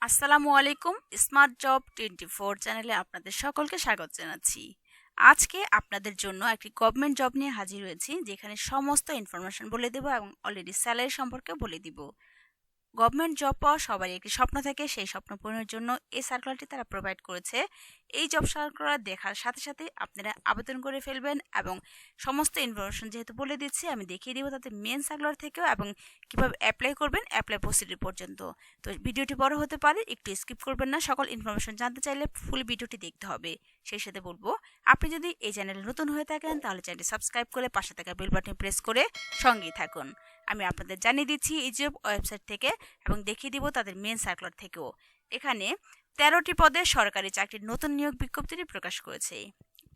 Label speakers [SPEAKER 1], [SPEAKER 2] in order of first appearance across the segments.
[SPEAKER 1] আসসালামু আলাইকুম। Smart job 24 চ্যানেলে আপনাদের সকলকে স্বাগত জানাচ্ছি। আজকে আপনাদের জন্য একটি গভর্নমেন্ট জব নিয়ে হাজির হয়েছি, যেখানে সমস্ত ইনফরমেশন বলে দেব এবং অলরেডি স্যালারি সম্পর্কে বলে দিব। গভর্নমেন্ট জব পাওয়া সবারই একটি স্বপ্ন থাকে, সেই স্বপ্ন পূরণের জন্য এই সার্কুলারটি তারা প্রোভাইড করেছে। এই জব সার্কুলার দেখার সাথে সাথে আপনারা আবেদন করে ফেলবেন এবং সমস্ত ইনফরমেশন যেহেতু বলে দিচ্ছি, আমি দেখিয়ে দিব তাতে মেন সার্কুলার থেকেও এবং কিভাবে অ্যাপ্লাই করবেন অ্যাপ্লাই প্রসিডিউর পর্যন্ত। তো ভিডিওটি বড় হতে পারে, একটু স্কিপ করবেন না। সকল ইনফরমেশন জানতে চাইলে ফুল ভিডিওটি দেখতে হবে। সেই সাথে বলবো, আপনি যদি এই চ্যানেলে নতুন হয়ে থাকেন তাহলে চ্যানেলটি সাবস্ক্রাইব করে পাশে থাকা বেল বাটন প্রেস করে সঙ্গেই থাকুন। আমি আপনাদের জানিয়ে দিচ্ছি এই জব ওয়েবসাইট থেকে এবং দেখিয়ে দিব তাদের মেন সার্কুলার থেকেও। এখানে 13টি পদে সরকারি চাকরির নতুন নিয়োগ বিজ্ঞপ্তিটি প্রকাশ করেছে।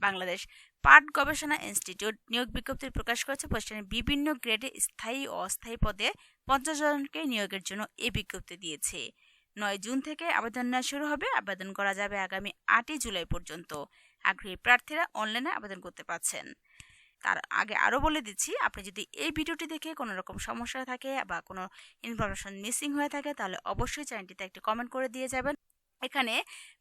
[SPEAKER 1] বাংলাদেশ পাট গবেষণা ইনস্টিটিউট নিয়োগ বিজ্ঞপ্তি প্রকাশ করেছে। প্রতিষ্ঠানের বিভিন্ন গ্রেডে স্থায়ী ও অস্থায়ী পদে 50 জনকে নিয়োগের জন্য এই বিজ্ঞপ্তি দিয়েছে। 9 জুন থেকে আবেদন নেওয়া শুরু হবে। আবেদন করা যাবে আগামী 8 জুলাই পর্যন্ত। আগ্রহী প্রার্থীরা অনলাইনে আবেদন করতে পারছেন। তার আগে আরও বলে দিচ্ছি, আপনি যদি এই ভিডিওটি দেখে কোনো রকম সমস্যা থাকে বা কোনো ইনফরমেশন মিসিং হয়ে থাকে তাহলে অবশ্যই চ্যানেলটিতে একটি কমেন্ট করে দিয়ে যাবেন। এখানে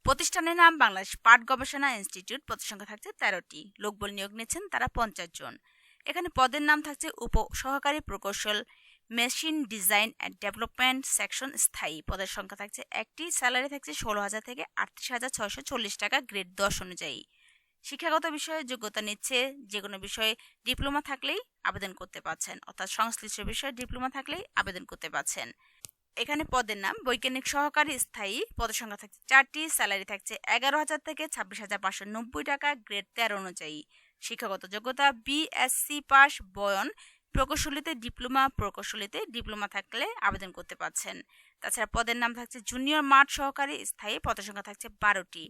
[SPEAKER 1] প্রতিষ্ঠানের নাম বাংলাদেশ পাট গবেষণা ইনস্টিটিউট। পদসংখ্যা থাকছে 13টি। লোকবল নিয়োগ নিচ্ছেন তারা 50 জন। এখানে পদের নাম থাকছে উপ সহকারী প্রকৌশল, machine design and development section স্থায়ী। পদের সংখ্যা থাকছে একটি। স্যালারি থাকছে 16,000 থেকে 38,640 টাকা গ্রেড 10 অনুযায়ী। শিক্ষাগত বিষয়ে যোগ্যতা নিচ্ছে যে কোনো বিষয়ে ডিপ্লোমা থাকলেই আবেদন করতে পারছেন, অর্থাৎ সংশ্লিষ্ট বিষয়ে ডিপ্লোমা থাকলেই আবেদন করতে পারছেন। এখানে পদের নাম বৈজ্ঞানিক সহকারী স্থায়ী। পদের সংখ্যা থাকছে 4টি। স্যালারি থাকছে 11,000 থেকে 26,590 টাকা গ্রেড 13 অনুযায়ী। শিক্ষাগত যোগ্যতা বিএসসি পাস, বয়ন, প্রকৌশলীতে ডিপ্লোমা থাকলে আবেদন করতে পারছেন। তাছাড়া পদের নাম থাকছে জুনিয়র মাঠ সহকারী স্থায়ী। পদের সংখ্যা থাকছে 12টি।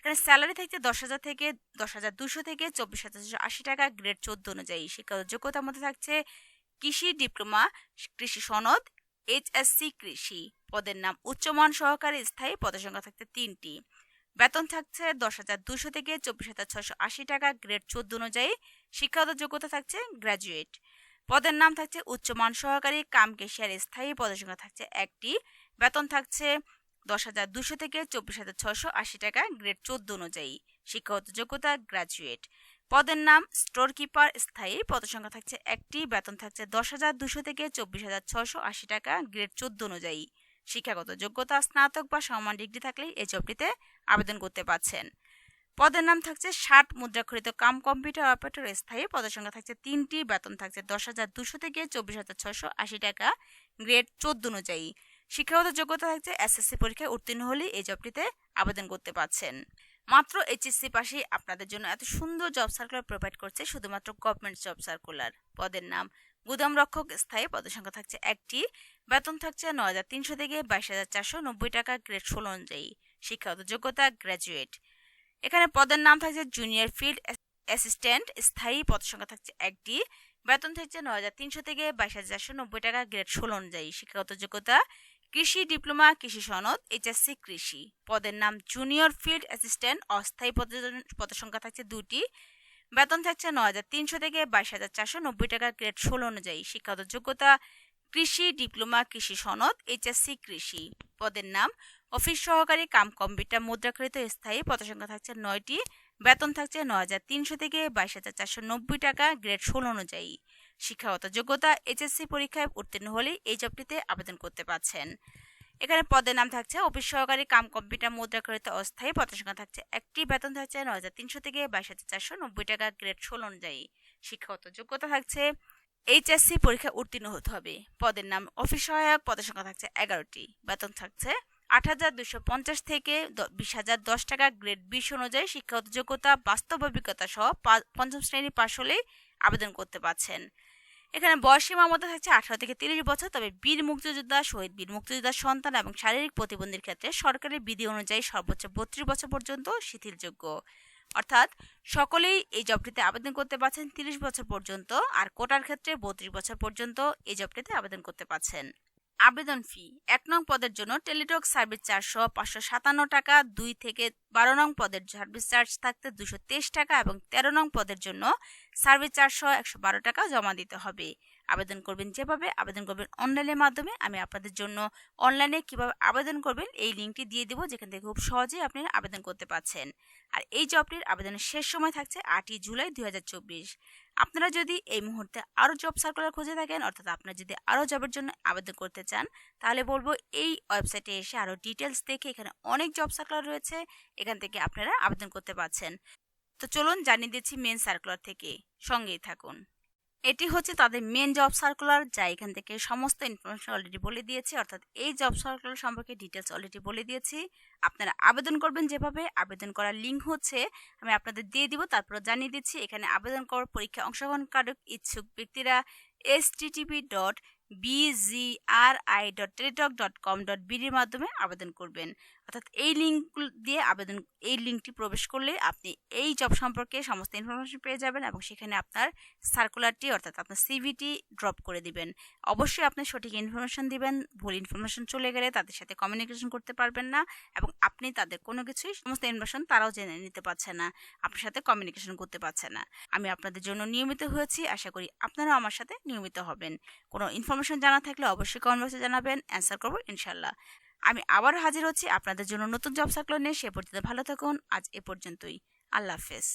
[SPEAKER 1] এখানে স্যালারি থাকছে 10,000 থেকে 10,200 থেকে 24,280 টাকা গ্রেড 14 অনুযায়ী। শিক্ষাগত যোগ্যতার মধ্যে থাকছে কৃষি ডিপ্লোমা, কৃষি সনদ, এইচএসসি কৃষি। পদের নাম উচ্চমান সহকারী স্থায়ী। পদের সংখ্যা থাকছে 3টি। বেতন থাকছে 10,200 থেকে 24,680 টাকা গ্রেড 14 অনুযায়ী। শিক্ষাগত যোগ্যতা থাকছে গ্র্যাজুয়েট। পদের নাম থাকছে উচ্চমান সহকারী কাম কেশিয়ার স্থায়ী। পদের সংখ্যা থাকছে একটি। বেতন থাকছে 10,200 থেকে 24,680 টাকা গ্রেড 14 অনুযায়ী। শিক্ষাগত যোগ্যতা গ্র্যাজুয়েট। পদের নাম স্টোর কিপার স্থায়ী। পদের সংখ্যা থাকছে একটি। বেতন থাকছে 10,200 থেকে 24,680 টাকা গ্রেড 14 অনুযায়ী। শিক্ষাগত যোগ্যতা স্নাতক বা সমান ডিগ্রি থাকলেই এই জবটিতে আবেদন করতে পারছেন। পদের নাম থাকছে 60 মুদ্রাক্ষরিত কাম কম্পিউটার অপারেটর স্থায়ী। পদের সংখ্যা থাকছে 3টি। বেতন থাকছে 10,200 থেকে 24,680 টাকা গ্রেড 14 অনুযায়ী। শিক্ষাগত যোগ্যতা থাকছে এসএসসি পরীক্ষায় উত্তীর্ণ হলে এই জবটিতে আবেদন করতে পারছেন। মাত্র এইচএসসি পাশেই আপনাদের জন্য এত সুন্দর জব সার্কুলার প্রোভাইড করছে শুধুমাত্র গভর্নমেন্ট জব সার্কুলার। পদের নাম গুদাম রক্ষক স্থায়ী। পদের সংখ্যা থাকছে একটি। বেতন থাকছে 9,300 থেকে 22,490 টাকা গ্রেড 16 অনুযায়ী। শিক্ষাগত যোগ্যতা গ্র্যাজুয়েট। এখানে পদের নাম থাকছে জুনিয়র ফিল্ড অ্যাসিস্ট্যান্ট স্থায়ী। পদের সংখ্যা থাকছে একটি। বেতন থাকছে 9,300 থেকে 22,490 টাকা গ্রেড 16 অনুযায়ী। শিক্ষাগত যোগ্যতা কৃষি ডিপ্লোমা, কৃষি সনদ, এইচএসসি কৃষি। পদের নাম জুনিয়র ফিল্ড অ্যাসিস্ট্যান্ট অস্থায়ী। পদের সংখ্যা থাকছে 2টি। বেতন থাকছে 9,300 থেকে 22,490 টাকা গ্রেড 16 অনুযায়ী। শিক্ষাগত যোগ্যতা কৃষি ডিপ্লোমা, কৃষি সনদ, এইচএসসি কৃষি। পদের নাম অফিস সহকারী কাম কম্পিউটার মুদ্রাকৃত স্থায়ী। পদের সংখ্যা থাকছে 9টি। বেতন থাকছে 9,300 থেকে 22,490 টাকা গ্রেড 16 অনুযায়ী। শিক্ষাগত যোগ্যতা এইচএসসি পরীক্ষায় উত্তীর্ণ হলেই এই জবটিতে আবেদন করতে পারছেন। এখানে পদের নাম থাকছে অফিস সহকারী কাম কম্পিউটার মুদ্রাকৃত অস্থায়ী। পদের সংখ্যা থাকছে একটি। বেতন থাকছে 9,300 থেকে 22,490 টাকা গ্রেড 16 অনুযায়ী। শিক্ষাগত যোগ্যতা থাকছে এইচএসসি পরীক্ষা উত্তীর্ণ হতে হবে। পদের নাম অফিস সহায়ক। পদের সংখ্যা থাকছে 11টি। বেতন থাকছে 8,250 থেকে 20,010 টাকা গ্রেড 20 অনুযায়ী। শিক্ষাগত যোগ্যতা বাস্তব অভিজ্ঞতা সহ 5ম শ্রেণী পাশ হলেই আবেদন করতে পারছেন। এখানে বয়সসীমার মধ্যে থাকছে 18 থেকে 30 বছর। তবে বীর মুক্তিযোদ্ধা, শহীদ বীর মুক্তিযোদ্ধার সন্তান এবং শারীরিক প্রতিবন্ধীর ক্ষেত্রে সরকারি বিধি অনুযায়ী সর্বোচ্চ 32 বছর পর্যন্ত শিথিলযোগ্য। অর্থাৎ সকলেই এই জবটিতে আবেদন করতে পারছেন 30 বছর পর্যন্ত, আর কোটার ক্ষেত্রে 32 বছর পর্যন্ত এই জবটিতে আবেদন করতে পারছেন। আবেদন ফি 1 নং পদের জন্য টেলিটক সার্ভিস চার্জ সহ 557 টাকা, 2 থেকে 12 নং পদের সার্ভিস চার্জ থাকতে 223 টাকা এবং 13 নং পদের জন্য সার্ভিস চার্জ সহ 112 টাকা জমা দিতে হবে। আবেদন করবেন যেভাবে আবেদন করবেন অনলাইনের মাধ্যমে। আমি আপনাদের জন্য অনলাইনে কিভাবে আবেদন করবেন এই লিঙ্কটি দিয়ে দেবো, যেখান থেকে খুব সহজেই আপনি আবেদন করতে পারছেন। আর এই জবটির আবেদনের শেষ সময় থাকছে 8ই জুলাই 2024। আপনারা যদি এই মুহূর্তে আরও জব সার্কুলার খুঁজে থাকেন, অর্থাৎ আপনারা যদি আরও জবের জন্য আবেদন করতে চান, তাহলে বলবো এই ওয়েবসাইটে এসে আরও ডিটেলস দেখে এখানে অনেক জব সার্কুলার রয়েছে, এখান থেকে আপনারা আবেদন করতে পারছেন। তো চলুন জানিয়ে দিচ্ছি মেন সার্কুলার থেকে, সঙ্গেই থাকুন। এটি হচ্ছে তাদের মেন জব সার্কুলার, যা এখান থেকে সমস্ত ইনফরমেশন অলরেডি বলে দিয়েছি, অর্থাৎ এই জব সার্কুলার সম্পর্কে ডিটেলস অলরেডি বলে দিয়েছি। আপনারা আবেদন করবেন যেভাবে, আবেদন করার লিঙ্ক হচ্ছে আমি আপনাদের দিয়ে দিব, তারপর জানিয়ে দিচ্ছি। এখানে আবেদন করার পরীক্ষা অংশগ্রহণকারক ইচ্ছুক ব্যক্তিরা http.bgri.teletalk.com.bd এর মাধ্যমে আবেদন করবেন। অর্থাৎ এই লিঙ্ক দিয়ে এই লিঙ্কটি প্রবেশ করলে আপনি এই জব সম্পর্কে সমস্ত ইনফরমেশন পেয়ে যাবেন এবং সেখানে আপনার সার্কুলারটি অর্থাৎ আপনার সিভিটি ড্রপ করে দিবেন। অবশ্যই আপনি সঠিক ইনফরমেশন দিবেন, ভুল ইনফরমেশন চলে গেলে তাদের সাথে কমিউনিকেশন করতে পারবেন না এবং আপনি তাদের কোনো কিছুই সমস্ত ইনফরমেশন তারাও জেনে নিতে পারছে না, আপনার সাথে কমিউনিকেশন করতে পারছে না। আমি আপনাদের জন্য নিয়মিত হয়েছি, আশা করি আপনারাও আমার সাথে নিয়মিত হবেন। কোনো ইনফরমেশন জানা থাকলে অবশ্যই কমেন্ট বক্সে জানাবেন, অ্যান্সার করবো ইনশাল্লাহ। আমি আবার হাজির হচ্ছি আপনাদের জন্য নতুন জব সার্কুলার নিয়ে। সে পর্যন্ত ভালো থাকুন। আজ এ পর্যন্তই। আল্লাহ হাফেজ।